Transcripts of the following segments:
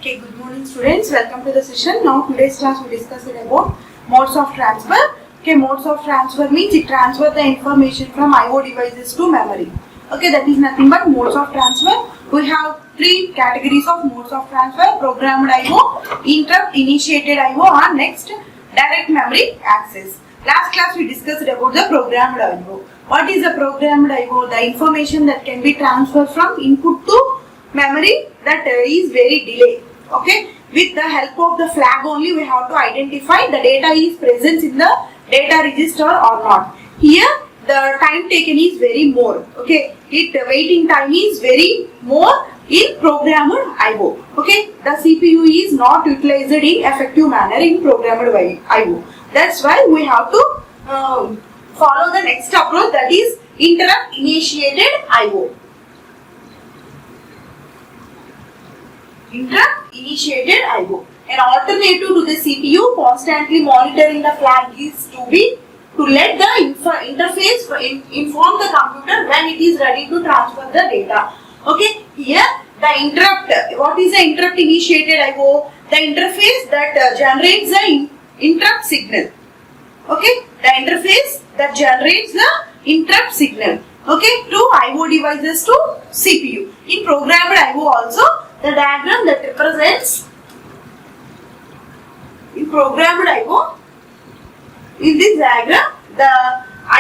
Okay, good morning students. Welcome to the session. Now today's class we discuss about modes of transfer. Okay, modes of transfer means it transfers the information from I/O devices to memory. Okay, that is nothing but modes of transfer. We have three categories of modes of transfer: programmed I/O, interrupt initiated I/O, and next direct memory access. Last class we discussed about the programmed I/O. What is a programmed I/O? The information that can be transferred from input to memory that is very delayed. Okay, with the help of the flag only we have to identify the data is present in the data register or not. Here the time taken is very more. Okay, waiting time is very more in programmed I/O. Okay, the CPU is not utilized in effective manner in programmed I/O. That's why we have to follow the next approach, that is interrupt initiated I/O. Interrupt initiated I/O. An alternative to the CPU constantly monitoring the flag is to let the interface inform the computer when it is ready to transfer the data. Okay, here the interrupt. What is the interrupt initiated I/O? The interface that generates the interrupt signal. Okay, the interface that generates the interrupt signal. Okay, to I/O devices to CPU. In programmed I/O also, the diagram that represents in programmed I/O, in this diagram the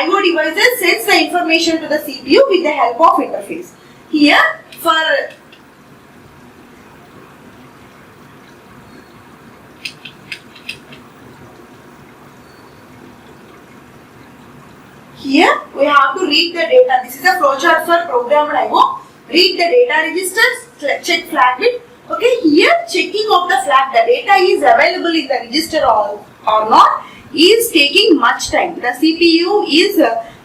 I/O devices sends the information to the CPU with the help of interface. Here we have to read the data. This is a flowchart for programmed I/O. Read the data registers, check flag bit. Okay, here checking of the flag, the data is available in the register or not, is taking much time. The CPU is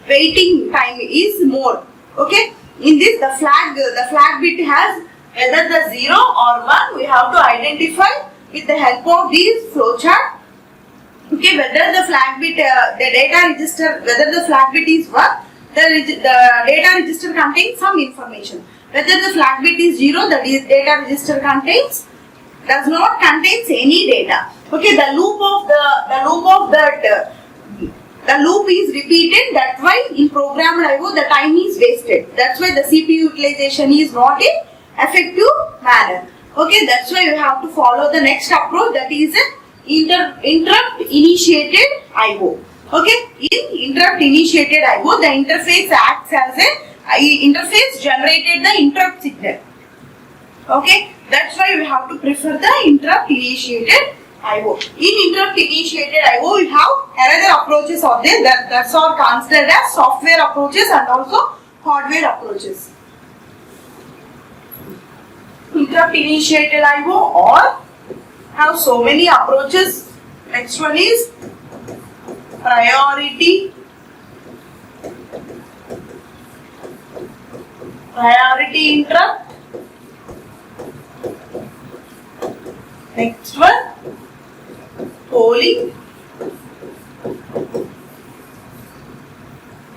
waiting time is more. Okay, in this the flag bit has whether the 0 or 1. We have to identify with the help of this flowchart. Okay, whether the flag bit, the data register, whether the flag bit is 1, the data register contains some information. Whether the flag bit is 0, the data register does not contains any data. Okay, the loop is repeated. That's why in programmed I/O the time is wasted. That's why the CPU utilization is not in effective manner. Okay, that's why we have to follow the next approach, that is interrupt initiated I/O. Okay, in interrupt initiated I/O, the interface acts as interface generated the interrupt signal. Okay, that's why we have to prefer the interrupt initiated I/O. In interrupt initiated I/O, we have another approaches of this that's all considered as software approaches and also hardware approaches. Interrupt initiated I/O or have so many approaches. Next one is priority interrupt. Next one, polling.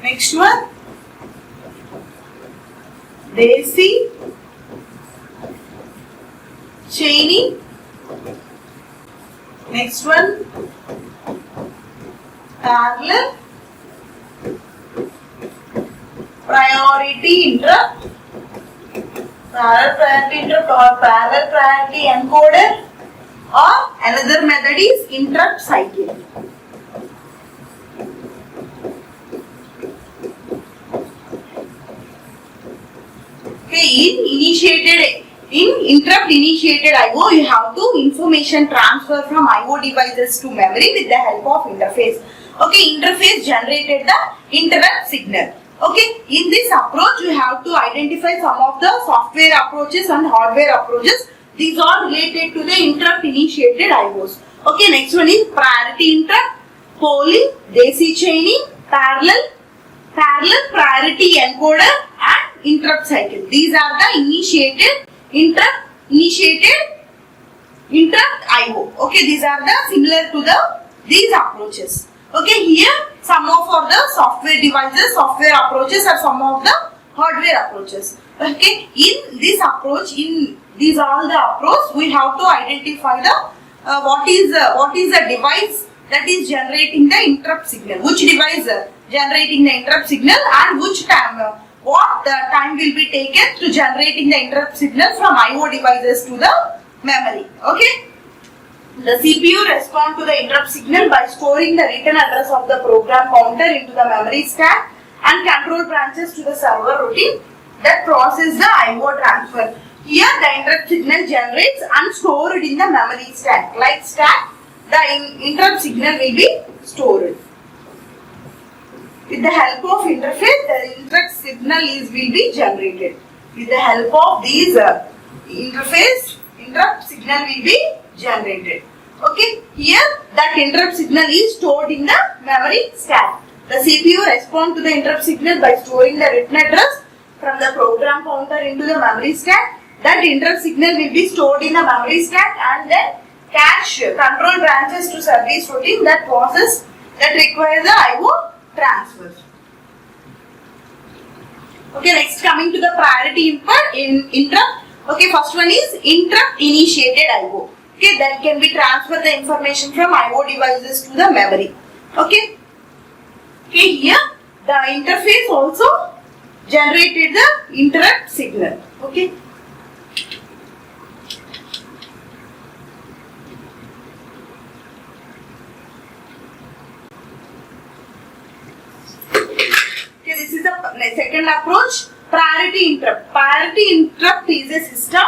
Next one, daisy chaining. Next one, parallel priority interrupt. Parallel priority interrupt or parallel priority encoder, or another method is interrupt cycle. Okay, in interrupt initiated I/O, you have to information transfer from I/O devices to memory with the help of interface. Okay, interface generated the interrupt signal. Okay, in this approach you have to identify some of the software approaches and hardware approaches. These are related to the interrupt initiated I/Os. Okay, next one is priority interrupt, polling, daisy chaining, parallel priority encoder and interrupt cycle. These are the interrupt I/O. Okay, these are the similar to these approaches. Okay, here some of the software devices, software approaches, are some of the hardware approaches. Okay, in this approach, in these all the approach, we have to identify the what is the device that is generating the interrupt signal, which device generating the interrupt signal, and which time what time will be taken to generating the interrupt signal from IO devices to the memory. Okay. The CPU responds to the interrupt signal by storing the written address of the program counter into the memory stack and control branches to the server routine that process the IO transfer. Here the interrupt signal generates and stored in the memory stack. Like stack, the interrupt signal will be stored. With the help of interface, the interrupt signal will be generated. With the help of these interface, interrupt signal will be generated. Okay, here that interrupt signal is stored in the memory stack. The CPU responds to the interrupt signal by storing the written address from the program counter into the memory stack. That interrupt signal will be stored in the memory stack and then cache control branches to service routine that process that requires the IO transfer. Okay, next coming to the priority input in interrupt. Okay, first one is interrupt initiated IO. Okay, that can be transfer the information from IO devices to the memory. Okay. Okay, here the interface also generated the interrupt signal. Okay. Okay, this is the second approach, priority interrupt. Priority interrupt is a system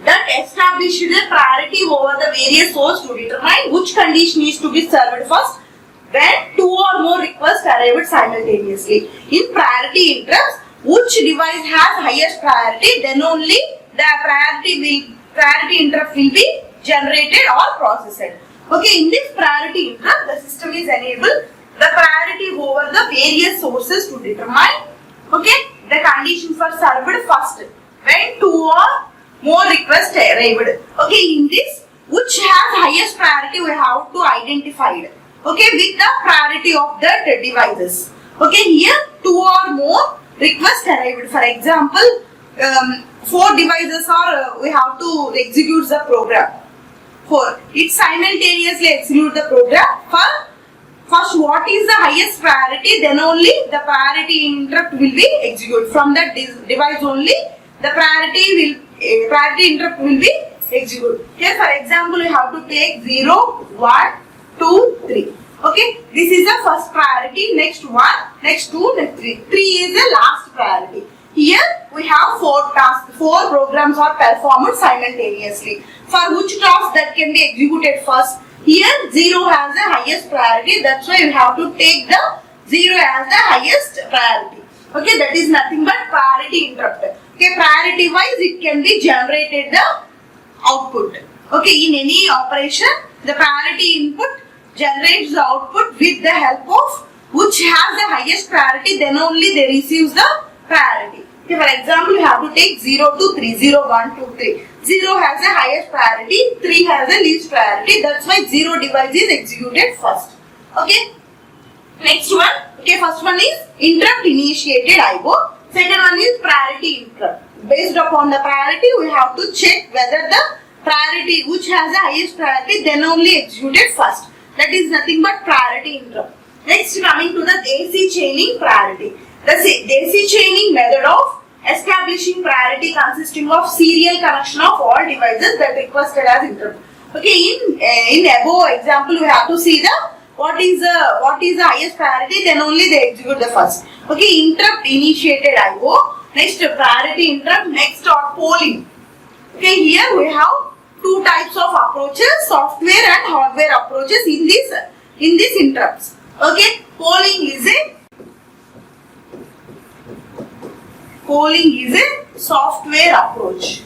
that establishes a priority over the various sources to determine which condition is to be served first when two or more requests arrive simultaneously. In priority interrupts, which device has highest priority, then only the priority interrupt will be generated or processed. Okay, in this priority interrupt, the system is enabled the priority over the various sources to determine the condition for served first when two or more requests arrived. Okay, in this, which has highest priority, we have to identify it. Okay, with the priority of the devices. Okay, here two or more requests arrived. For example, 4 devices are we have to execute the program. 4. It simultaneously execute the program. First, what is the highest priority? Then only the priority interrupt will be executed. From that device only, the priority interrupt will be executed. Here, for example, we have to take 0, 1, 2, 3. Okay, this is the first priority. Next 1, next 2, next 3. 3 is the last priority. Here we have 4 tasks. 4 programs are performed simultaneously. For which task that can be executed first? Here 0 has the highest priority. That's why you have to take the 0 as the highest priority. Okay, that is nothing but priority interrupt. Okay, priority wise it can be generated the output. Okay, in any operation the priority input generates the output with the help of which has the highest priority, then only they receives the priority. Okay, for example, you have to take 0 to 3, 0, 1, 2, 3. 0 has the highest priority, 3 has the least priority. That's why 0 device is executed first. Okay. Next one. Okay, first one is interrupt initiated IO. Second one is priority interrupt. Based upon the priority, we have to check whether the priority which has the highest priority then only executed first. That is nothing but priority interrupt. Next, coming to the AC chaining priority. The AC chaining method of establishing priority consisting of serial connection of all devices that requested as interrupt. Okay, in above example, we have to see the what is the highest priority, then only they execute the first. Okay, interrupt initiated IO. Next, priority interrupt. Next, polling. Okay, here we have 2 types of approaches, software and hardware approaches in this interrupts. Okay, polling is a software approach.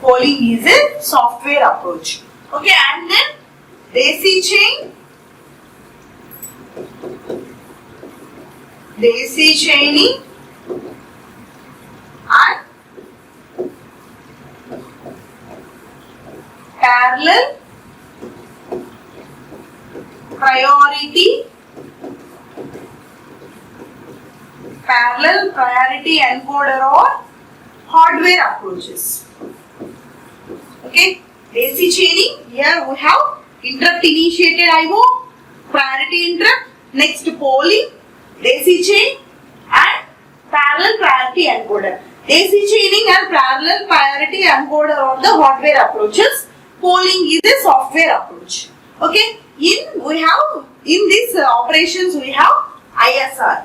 Polling is a software approach. Okay, and then daisy chaining and parallel parallel priority encoder or hardware approaches. Okay, daisy chaining, here we have interrupt initiated IO, priority interrupt, next polling, daisy chain and parallel priority encoder. Daisy chaining and parallel priority encoder are the hardware approaches. Polling is a software approach. Okay, in these operations we have ISR.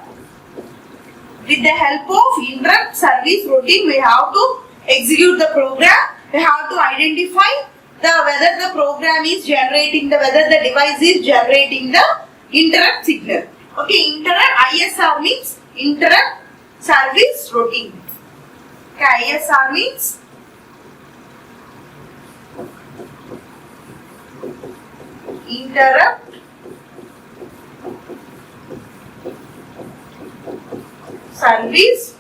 With the help of interrupt service routine, we have to execute the program. We have to identify whether the program is generating whether the device is generating the interrupt signal. Okay, ISR means interrupt service routine. Okay, ISR means interrupt service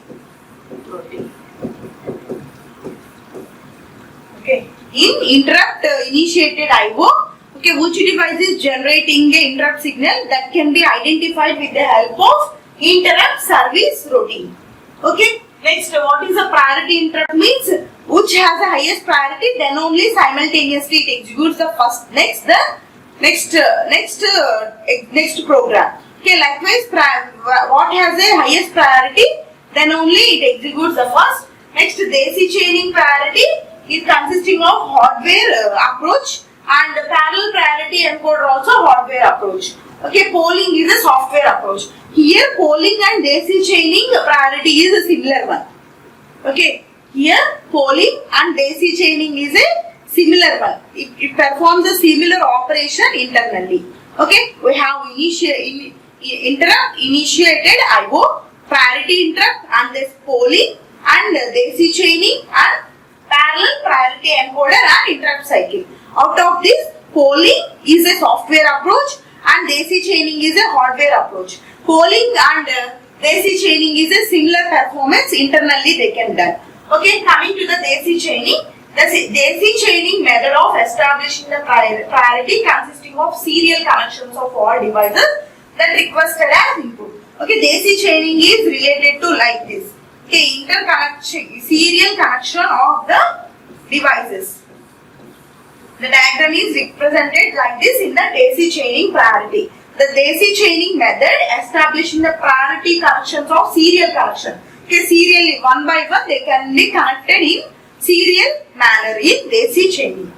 routine. Okay, in interrupt initiated IO, okay, which device is generating the interrupt signal, that can be identified with the help of interrupt service routine. Okay, next, what is a priority interrupt means? Which has the highest priority, then only simultaneously it executes the first next program. Okay, likewise, what has the highest priority, then only it executes the first. Next, daisy chaining priority is consisting of hardware approach and parallel priority encoder also hardware approach. Okay, polling is a software approach. Here, polling and daisy chaining priority is a similar one. Okay, here polling and daisy chaining is a similar one. It performs a similar operation internally. Okay, we have interrupt initiated IO, priority interrupt, and this polling and daisy chaining and parallel priority encoder and interrupt cycle. Out of this, polling is a software approach and daisy chaining is a hardware approach. Polling and daisy chaining is a similar performance internally they can done. Okay, coming to the daisy chaining. The daisy chaining method of establishing the priority consisting of serial connections of all devices that requested as input. Okay, daisy chaining is related to like this. Okay, interconnection, serial connection of the devices. The diagram is represented like this in the daisy chaining priority. The daisy chaining method establishing the priority connections of serial connection. Okay, serially one by one they can be connected in serial manner in daisy chaining.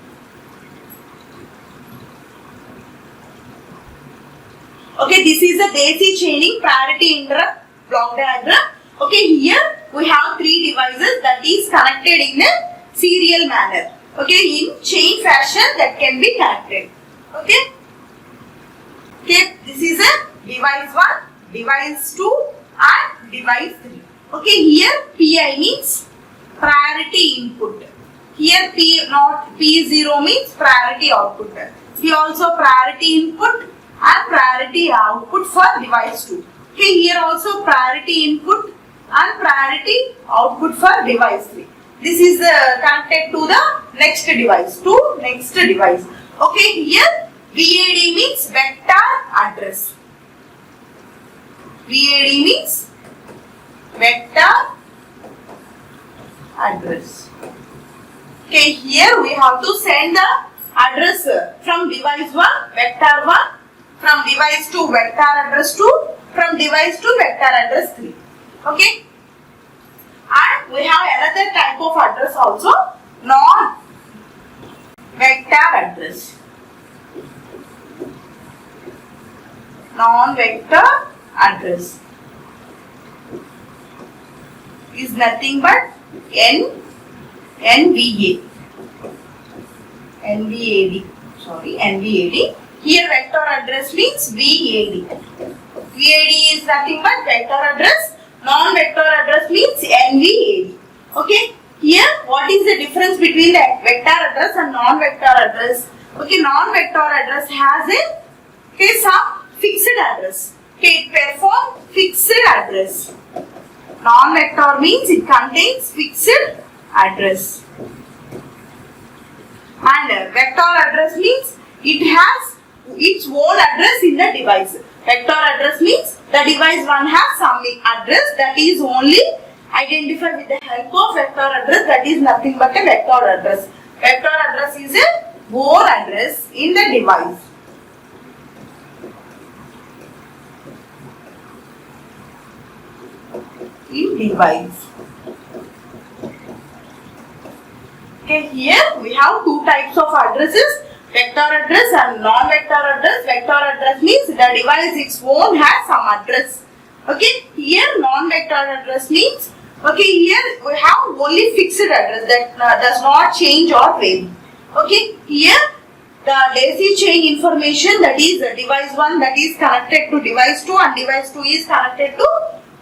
Okay, this is the daisy chaining priority interrupt block diagram. Okay, here we have three devices that is connected in a serial manner. Okay, in chain fashion that can be connected. Okay. Okay, this is a device 1, device 2 and device 3. Okay, here PI means priority input. Here P0 means priority output. Here also priority input and priority output for device 2. Okay, here also priority input and priority output for device 3. This is connected to the next device, Okay, here VAD means vector address. VAD means vector address. Okay, here we have to send the address from device 1, vector 1, from device 2, vector address 2, from device 2, vector address 3. Okay. And we have another type of address also, non-vector address. Non-vector address is nothing but NVAD. Here vector address means VAD. VAD is nothing but vector address. Non-vector address means NVAD. Okay. Here, what is the difference between the vector address and non-vector address? Okay, non-vector address has some fixed address. Okay, it performs fixed address. Non-vector means it contains fixed address. And vector address means it has its own address in the device. Vector address means the device 1 has some address that is only identified with the help of vector address, that is nothing but a vector address. Vector address is a more address in the device. In device. Okay, here we have two types of addresses, vector address and non-vector address. Vector address means the device its own has some address. Okay, here non-vector address means, okay, here we have only fixed address that does not change or vary. Okay, here the daisy chain information, that is device 1 that is connected to device 2 and device 2 is connected to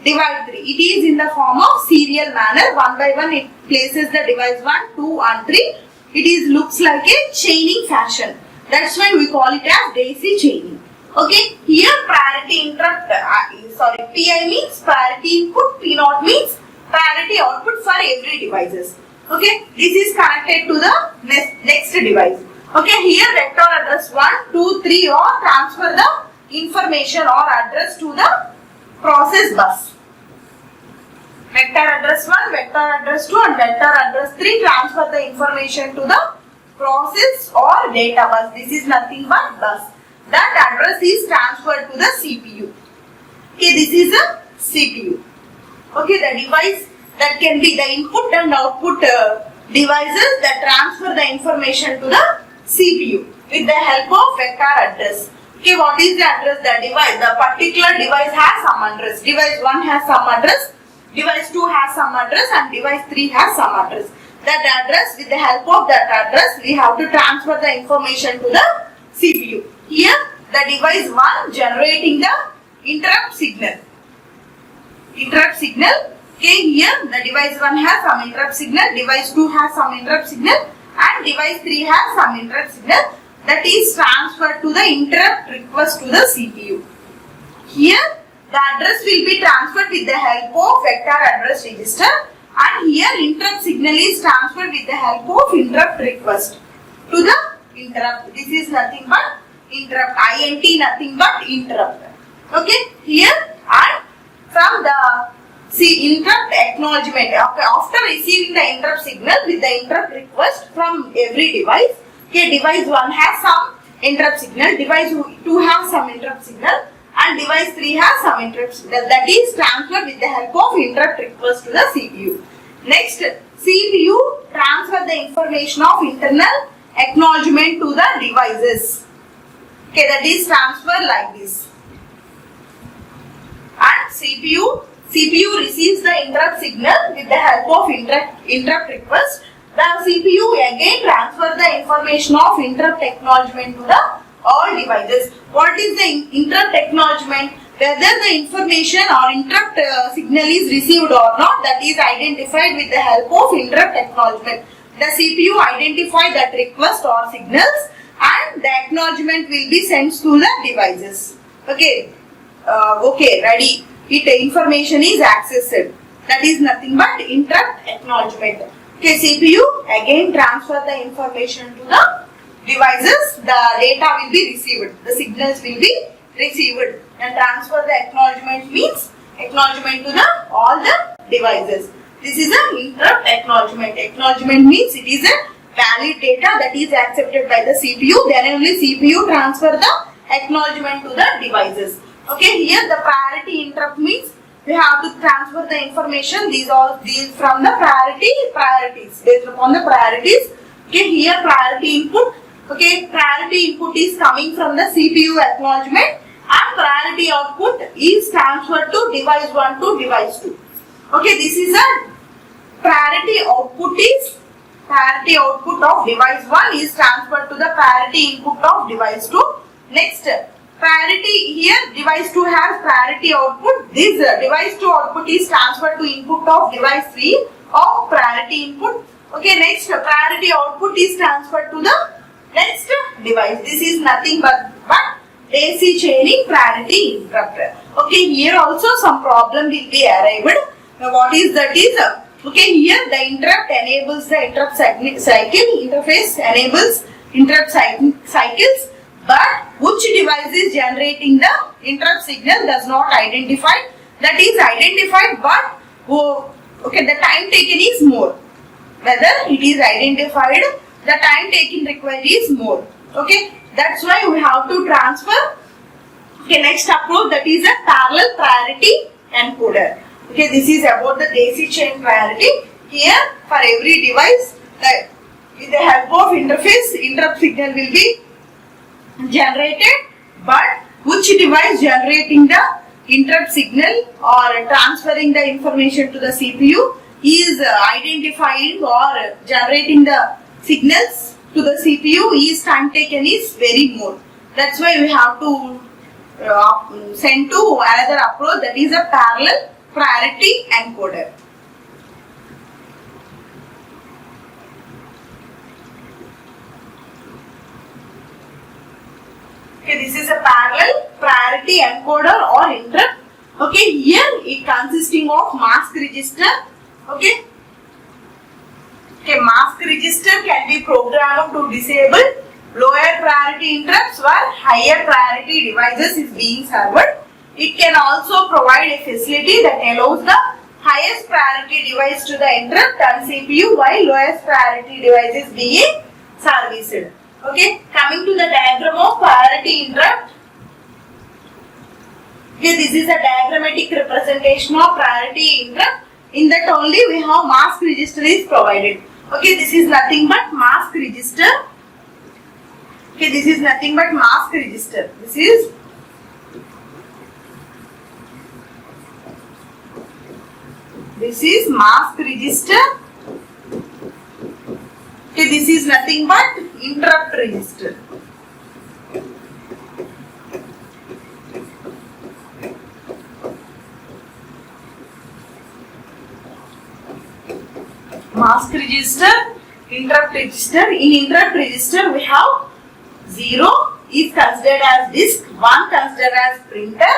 device 3. It is in the form of serial manner. One by one it places the device 1, 2 and 3. It looks like a chaining fashion. That's why we call it as daisy chaining. Okay, here priority interrupt, PI means priority input, P0 means priority output for every devices. Okay, this is connected to the next device. Okay, here vector address 1, 2, 3 or transfer the information or address to the process bus. Vector address 1, vector address 2 and vector address 3 transfer the information to the process or data bus. This is nothing but bus. That address is transferred to the CPU. Okay, this is a CPU. Okay, the device that can be the input and output devices that transfer the information to the CPU with the help of vector address. Okay, what is the address? The device, the particular device has some address. Device 1 has some address, device 2 has some address and device 3 has some address. That address, with the help of that address, we have to transfer the information to the CPU. Here, the device 1 generating the interrupt signal. Interrupt signal. Okay, here the device 1 has some interrupt signal, device 2 has some interrupt signal and device 3 has some interrupt signal, that is transferred to the interrupt request to the CPU. Here the address will be transferred with the help of vector address register and here interrupt signal is transferred with the help of interrupt request to the interrupt. This is nothing but interrupt, INT nothing but interrupt. Okay, here and from the interrupt acknowledgement, after receiving the interrupt signal with the interrupt request from every device, okay, device 1 has some interrupt signal, device 2 has some interrupt signal and device 3 has some interrupt signal, that is transferred with the help of interrupt request to the CPU. Next, CPU transfer the information of internal acknowledgement to the devices. Okay, that is transfer like this. And CPU receives the interrupt signal with the help of interrupt request. The CPU again transfer the information of interrupt acknowledgement to the all devices. What is the interrupt acknowledgement? Whether the information or interrupt signal is received or not, that is identified with the help of interrupt acknowledgement. The CPU identify that request or signals and the acknowledgement will be sent to the devices. Okay, ready. Information is accessed. That is nothing but interrupt acknowledgement. Okay, CPU again transfer the information to the devices. The data will be received. The signals will be received. And transfer the acknowledgement means acknowledgement to the all the devices. This is an interrupt acknowledgement. Acknowledgement means it is a valid data that is accepted by the CPU. Then only CPU transfer the acknowledgement to the devices. Okay, here the priority interrupt means we have to transfer the information. These from the priorities based upon the priorities. Okay, here priority input. Okay, priority input is coming from the CPU acknowledgement and priority output is transferred to device 1 to device 2. Okay, this is a priority output of device 1 is transferred to the priority input of device 2. Next, priority here device 2 has priority output. This device 2 output is transferred to input of device 3 of priority input. Okay, next priority output is transferred to the next device. This is nothing but daisy chaining priority interrupt. Okay, here also some problem will be arrived. Now what is that is, okay, here the interrupt enables the interrupt cycle interface enables interrupt cycles. but which device is generating the interrupt signal does not identify. That is identified, but okay, the time taken is more. Whether it is identified, the time taken required is more. Okay, that's why we have to transfer. Okay, next approach, that is a parallel priority encoder. Okay, this is about the daisy chain priority. Here, for every device, with the help of interface, interrupt signal will be generated, but which device generating the interrupt signal or transferring the information to the CPU is identifying or generating the signals to the CPU is time taken is very more. That's why we have to send to another approach, that is a parallel priority encoder. Okay, this is a parallel priority encoder or interrupt. Okay, here it consisting of mask register. Okay, mask register can be programmed to disable lower priority interrupts while higher priority devices is being served. It can also provide a facility that allows the highest priority device to the interrupt on CPU while lowest priority device is being serviced. Okay, coming to the diagram of priority interrupt. Okay, this is a diagrammatic representation of priority interrupt. In that only we have mask register is provided. Okay, this is nothing but mask register. Okay, this is nothing but mask register. This is mask register. Okay, this is nothing but interrupt register. Mask register, interrupt register. In interrupt register, we have 0 is considered as disk, 1 considered as printer,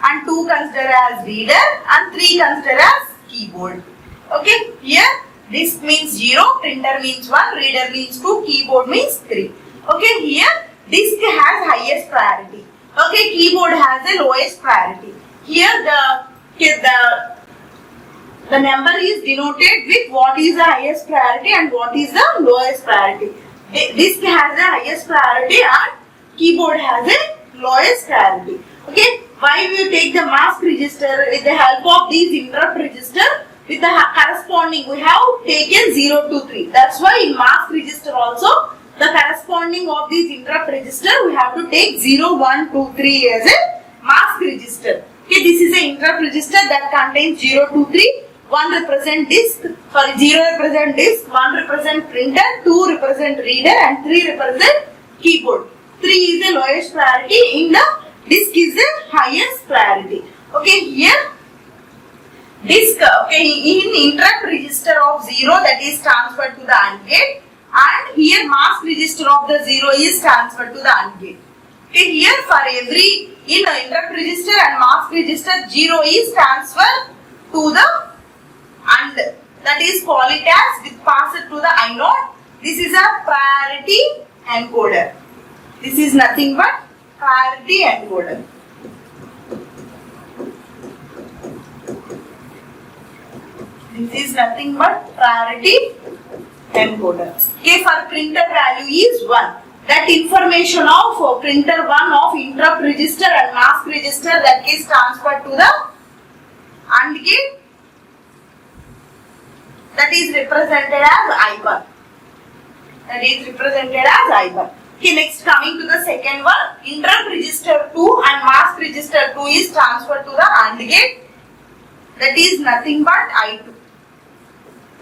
and 2 considered as reader, and 3 considered as keyboard. Okay, here disk means 0, printer means 1, reader means 2, keyboard means 3. Okay, here disk has highest priority. Okay, keyboard has the lowest priority. Here the number is denoted with what is the highest priority and what is the lowest priority. Disk has the highest priority and keyboard has the lowest priority. Okay, why we take the mask register with the help of these interrupt register with the corresponding we have taken 0 to 3. That's why in mask register also the corresponding of these interrupt register we have to take 0, 1, 2, 3 as a mask register. Okay, this is an interrupt register that contains 0, 2, 3. 1 represent disk, 0 represent disk, 1 represent printer, 2 represent reader, and 3 represent keyboard. 3 is the lowest priority, in the disk is the highest priority. Okay, here disk, okay, in interrupt register of 0 that is transferred to the AND gate, and here mask register of the 0 is transferred to the AND gate. Okay, here for every in interrupt register and mask register 0 is transferred to the AND, that is call it as with pass it to the inode. This is a priority encoder. This is nothing but priority encoder. This is nothing but priority encoder. Okay, for printer value is 1. That information of printer 1 of interrupt register and mask register that is transferred to the AND gate, that is represented as I1. That is represented as I1. Okay, next coming to the second one, interrupt register 2 and mask register 2 is transferred to the AND gate. That is nothing but I2.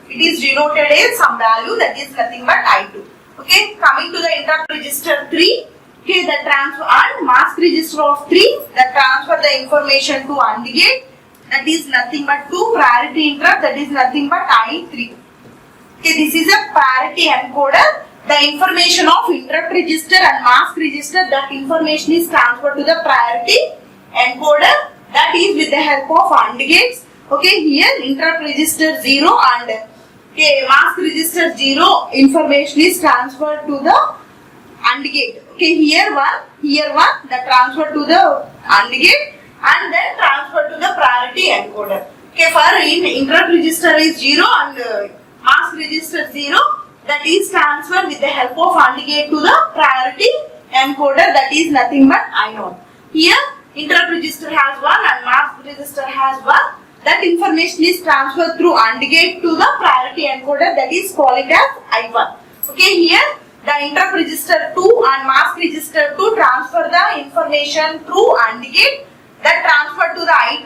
It is denoted as some value, that is nothing but I2. Okay, coming to the interrupt register 3. Okay, the transfer and mask register of 3 that transfer the information to AND gate. That is nothing but 2 priority interrupt, that is nothing but I3. Okay, this is a priority encoder. The information of interrupt register and mask register, that information is transferred to the priority encoder, that is with the help of AND gates. Okay, here interrupt register 0 and mask register 0 information is transferred to the AND gate. Okay, here one, the transfer to the AND gate and then transfer to the priority encoder. Okay, for interrupt register is 0 and mask register 0, that is transferred with the help of AND gate to the priority encoder, that is nothing but I0. Here interrupt register has 1 and mask register has 1. That information is transferred through AND gate to the priority encoder, that is called it as I1. Okay, here the interrupt register 2 and mask register 2 transfer the information through AND gate, that transfer to the I2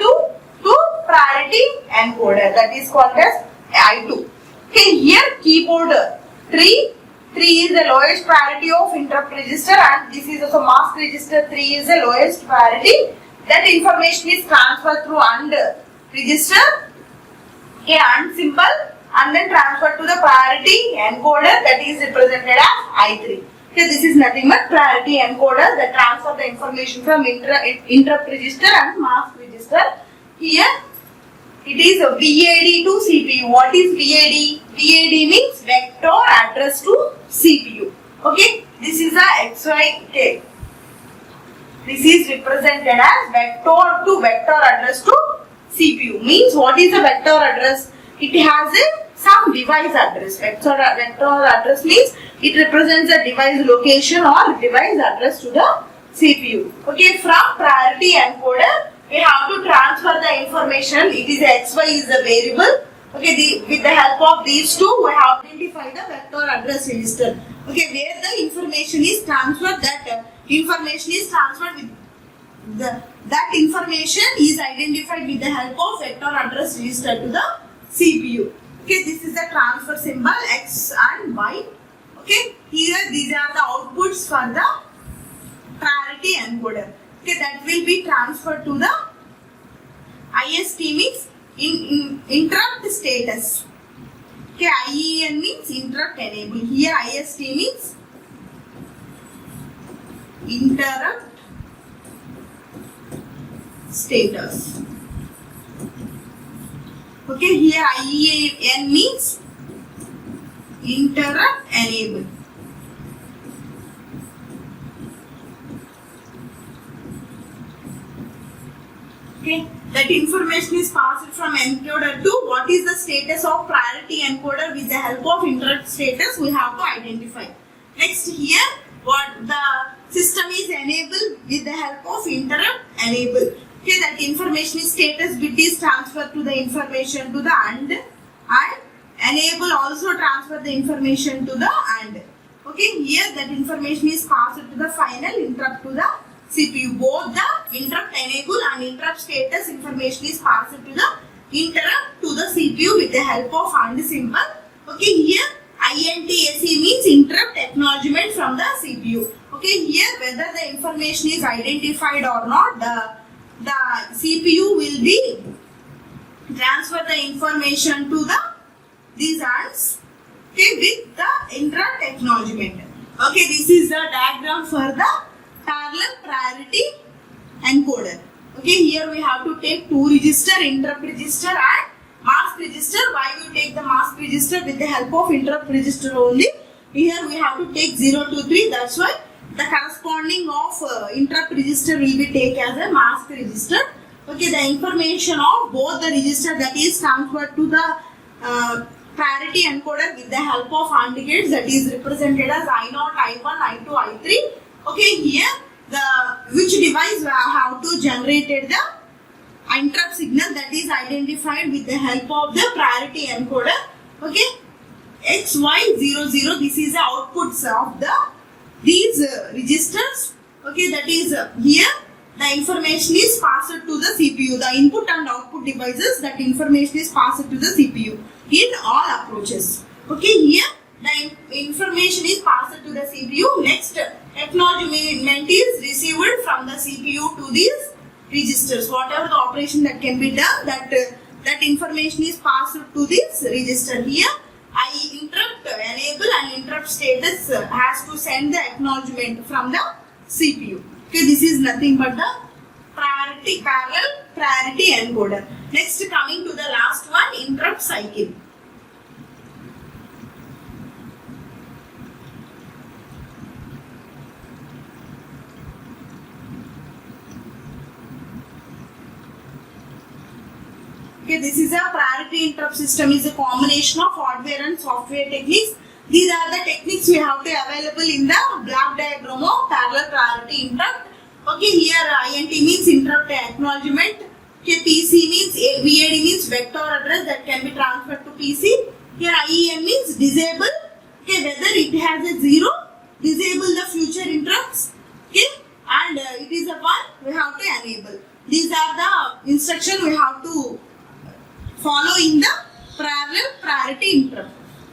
to priority encoder, that is called as I2. Okay, here keyboard 3 is the lowest priority of interrupt register and this is also mask register 3 is the lowest priority. That information is transferred through AND register, okay, AND symbol, and then transferred to the priority encoder, that is represented as I3. Okay, this is nothing but priority encoder that transfer the information from interrupt register and mask register. Here it is a VAD to CPU. What is VAD? VAD means vector address to CPU. Okay, this is a XYK. This is represented as vector to vector address to CPU. Means what is a vector address? It has some device address. Vector address means it represents a device location or device address to the CPU. Okay, from priority encoder, we have to transfer the information. It is XY is a variable. Okay, with the help of these two, we have to identify the vector address register. Okay, where the information is transferred, that information is transferred with that information is identified with the help of vector address register to the CPU. Okay, this is the transfer symbol X and Y. Okay, here these are the outputs for the priority encoder. Okay, that will be transferred to the IST means interrupt status. Okay, IEN means interrupt enable. Here IST means interrupt status. Okay, here IEN means interrupt enable. Okay, that information is passed from encoder to what is the status of priority encoder. With the help of interrupt status, we have to identify. Next, here what the system is enabled with the help of interrupt enable. Okay, that information is status bit is transferred to the information to the AND, and enable also transfer the information to the AND. Okay, here that information is passed to the final interrupt to the CPU. Both the interrupt enable and interrupt status information is passed to the interrupt to the CPU with the help of AND symbol. Okay, here INTAC means interrupt acknowledgement from the CPU. Okay, here whether the information is identified or not, the CPU will be transfer the information to these ANDs, okay, with the interrupt acknowledgement. Okay, this is the diagram for the parallel priority encoder. Okay, here we have to take two register, interrupt register and mask register. Why we take the mask register? With the help of interrupt register only. Here we have to take 0 to 3. That's why the corresponding of interrupt register will be taken as a mask register. Okay, the information of both the register that is transferred to the priority encoder with the help of AND gates, that is represented as I0, I1, I2, I3. Okay, here which device have to generated the interrupt signal, that is identified with the help of the priority encoder. Okay, XY00, this is the outputs of these registers. Okay, that is here the information is passed to the CPU. The input and output devices, that information is passed to the CPU in all approaches. Okay, here the information is passed to the CPU. Next, acknowledgement is received from the CPU to these registers. Whatever the operation that can be done, that information is passed to this register. Here interrupt enable and interrupt status has to send the acknowledgement from the CPU. Okay, this is nothing but the parallel priority encoder. Next, coming to the last one, interrupt cycle. Okay, this is a priority interrupt system is a combination of hardware and software techniques. These are the techniques we have to available in the block diagram of parallel priority interrupt. Okay, here INT means interrupt acknowledgement. Okay, PC means VAD means vector address that can be transferred to PC. Here IEM means disable. Okay, whether it has a 0, disable the future interrupts. Okay, and it is a 1, we have to enable. These are the instruction we have to follow in the parallel priority interrupt.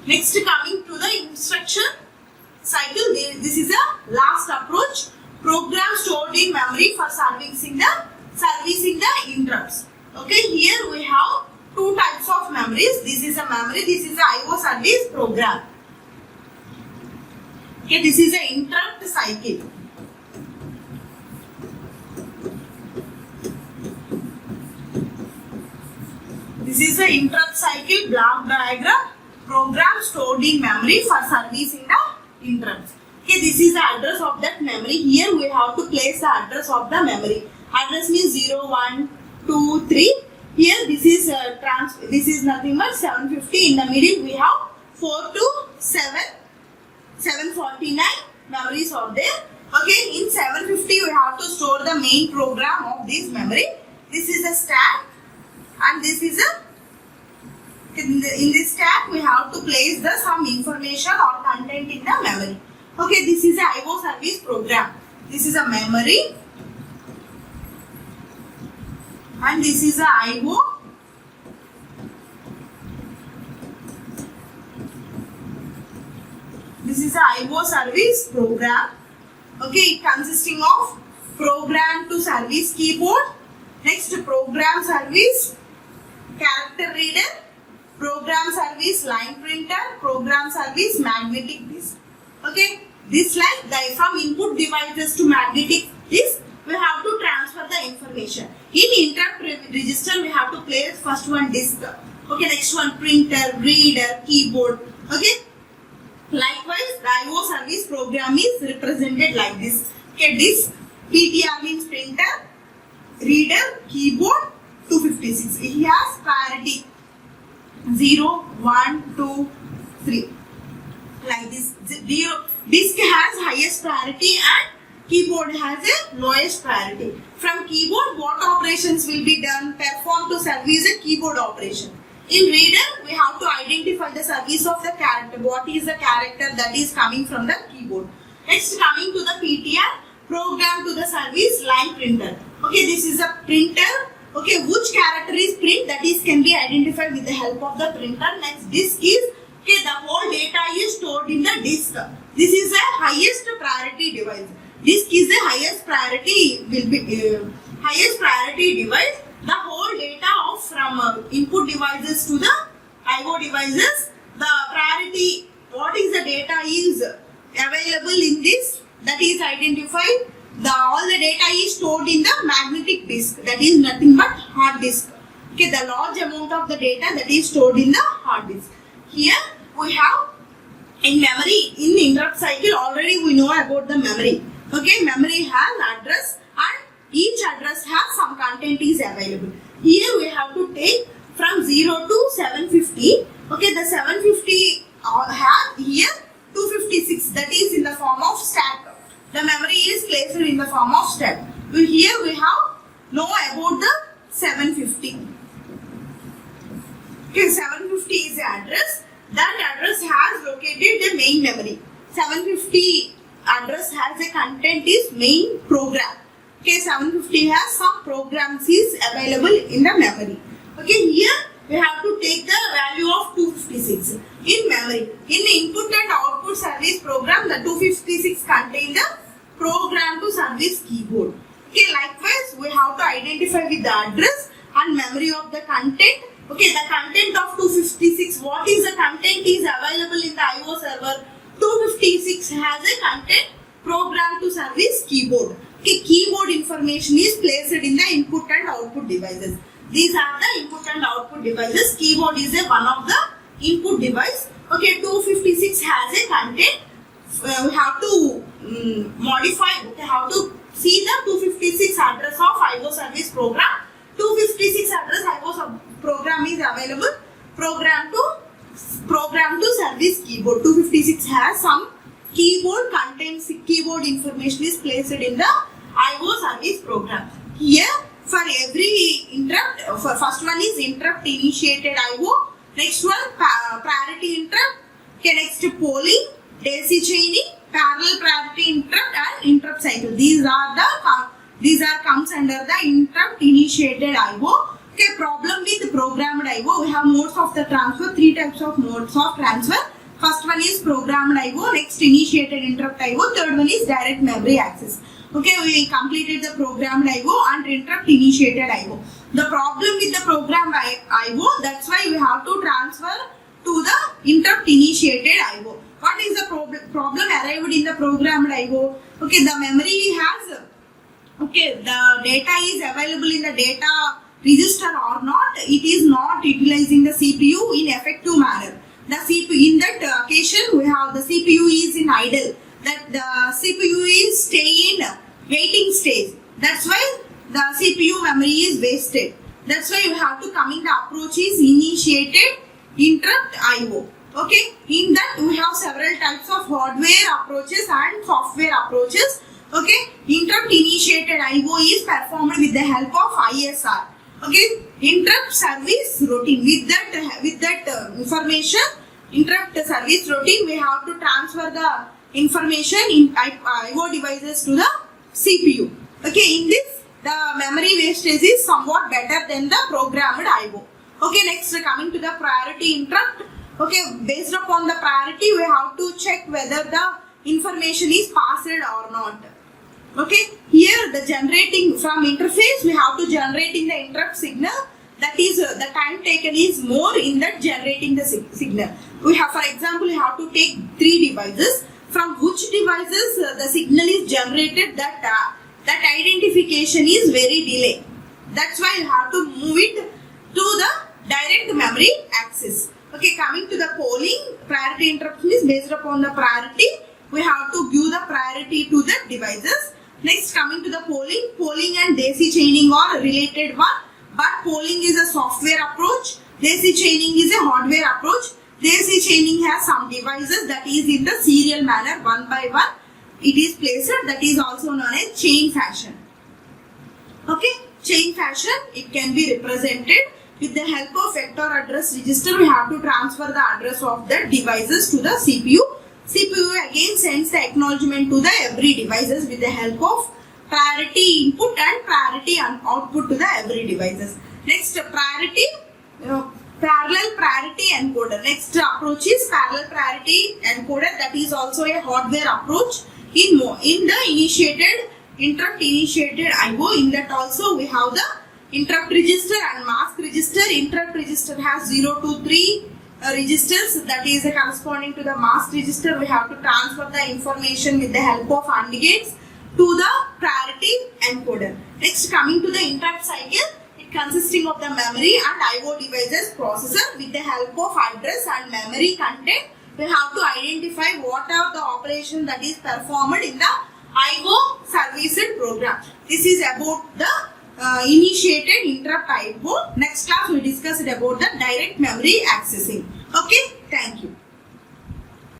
Next, coming to the instruction cycle, this is a last approach. Program stored in memory for servicing the interrupts. Okay, here we have two types of memories. This is a memory, this is a IO service program. Okay, this is an interrupt cycle. This is the interrupt cycle block diagram. Program stored in memory for servicing the interrupts. Okay, this is the address of that memory. Here we have to place the address of the memory. Address means 0, 1, 2, 3. Here this is this is nothing but 750. In the middle we have 4 to 7, 749 memories are there. Okay, in 750 we have to store the main program of this memory. This is a stack and this is a in this stack we have to place the some information or content in the memory. Okay, this is a IO service program. This is a memory and this is a IO. This is a IO service program. Okay, it consisting of program to service keyboard. Next, program service character reader, program service line printer, program service magnetic disk. Okay, this like from input devices to magnetic disk, we have to transfer the information. In interrupt register, we have to place first one disk. Okay, next one printer, reader, keyboard. Okay, likewise the IO service program is represented like this. Okay, disk, PTR means printer, reader, keyboard, 256. It has priority 0, 1, 2, 3. Like this. Disk has highest priority and keyboard has a lowest priority. From keyboard, what operations will be done performed to service a keyboard operation. In reader, we have to identify the service of the character. What is the character that is coming from the keyboard. Next, coming to the PTR, program to the service line printer. Okay, this is a printer. Okay, which character is print, that is can be identified with the help of the printer. Next, disk is, okay, the whole data is stored in the disk. This is the highest priority device. Disk is the highest priority highest priority device. The whole data of from input devices to the IO devices, the priority, what is the data is available in this, that is identified. All the data is stored in the magnetic disk, that is nothing but hard disk. Okay, the large amount of the data that is stored in the hard disk. Here we have in memory, in interrupt cycle already we know about the memory. Okay, memory has address and each address has some content is available. Here we have to take from 0 to 750. Okay, the 750 have here 256, that is in the form of stack. The memory is placed in the form of stack. Here we have know about the 750. Okay, 750 is the address. That address has located the main memory. 750 address has a content is main program. Okay, 750 has some programs is available in the memory. Okay, here we have to take the value of 256 in memory. In the input and output service program, the 256 contain the program to service keyboard. Okay, likewise we have to identify with the address and memory of the content. Okay, the content of 256, what is the content is available in the IO server. 256 has a content program to service keyboard. Okay, keyboard information is placed in the input and output devices. These are the input and output devices. Keyboard is a one of the input device. Okay, 256 has a content. We have to modify, okay, how to see the 256 address of IO service program. 256 address IO program is available. Program to service keyboard 256 has some keyboard contents, keyboard information is placed in the IO service program. Here for every interrupt, first one is interrupt initiated IO, next one priority interrupt, okay, next polling, daisy chaining, parallel priority interrupt and interrupt cycle. These are comes under the interrupt initiated IO. Okay, problem with programmed IO. We have modes of the transfer, 3 types of modes of transfer. First one is programmed IO, next initiated interrupt IO, third one is direct memory access. Okay, we completed the programmed IO and interrupt initiated IO. The problem with the programmed IO, that's why we have to transfer to the interrupt initiated IO. What is the problem arrived in the programmed IO? Okay, the memory has, okay, the data is available in the data register or not, it is not utilizing the CPU in effective manner. The CPU, in that occasion, we have the CPU is in idle, that the CPU is staying in waiting stage. That's why the CPU memory is wasted. That's why you have to come in the approach is initiated interrupt IO. Okay, in that we have several types of hardware approaches and software approaches. Okay, interrupt initiated IO is performed with the help of ISR. Okay, interrupt service routine. With that information, interrupt service routine, we have to transfer the information in IO devices to the CPU. Okay, in this the memory wastage is somewhat better than the programmed IO. Okay, next coming to the priority interrupt. Okay, based upon the priority, we have to check whether the information is passed or not. Okay, here the generating from interface, we have to generating the interrupt signal. That is the time taken is more in that generating the signal. We have, for example, you have to take 3 devices. From which devices the signal is generated, that identification is very delayed. That's why you have to move it to the direct memory access. Okay, coming to the polling, priority interruption is based upon the priority. We have to give the priority to the devices. Next, coming to the polling and daisy chaining are related one, but polling is a software approach, daisy chaining is a hardware approach. Daisy chaining has some devices that is in the serial manner, one by one it is placed, that is also known as chain fashion. Okay, chain fashion, it can be represented with the help of vector address register. We have to transfer the address of the devices to the CPU. CPU again sends the acknowledgement to the every devices with the help of priority input and priority output to the every devices. Next, parallel priority encoder. Next approach is parallel priority encoder, that is also a hardware approach. In the interrupt initiated IO, in that also we have the interrupt register and mask register. Interrupt register has 0 to 3 registers, that is corresponding to the mask register. We have to transfer the information with the help of AND gates to the priority encoder. Next, coming to the interrupt cycle, it consisting of the memory and IO devices processor. With the help of address and memory content, we have to identify what are the operations that is performed in the IO serviced program. This is about the initiated interrupt IO. Next class we discussed about the direct memory accessing. Okay, thank you.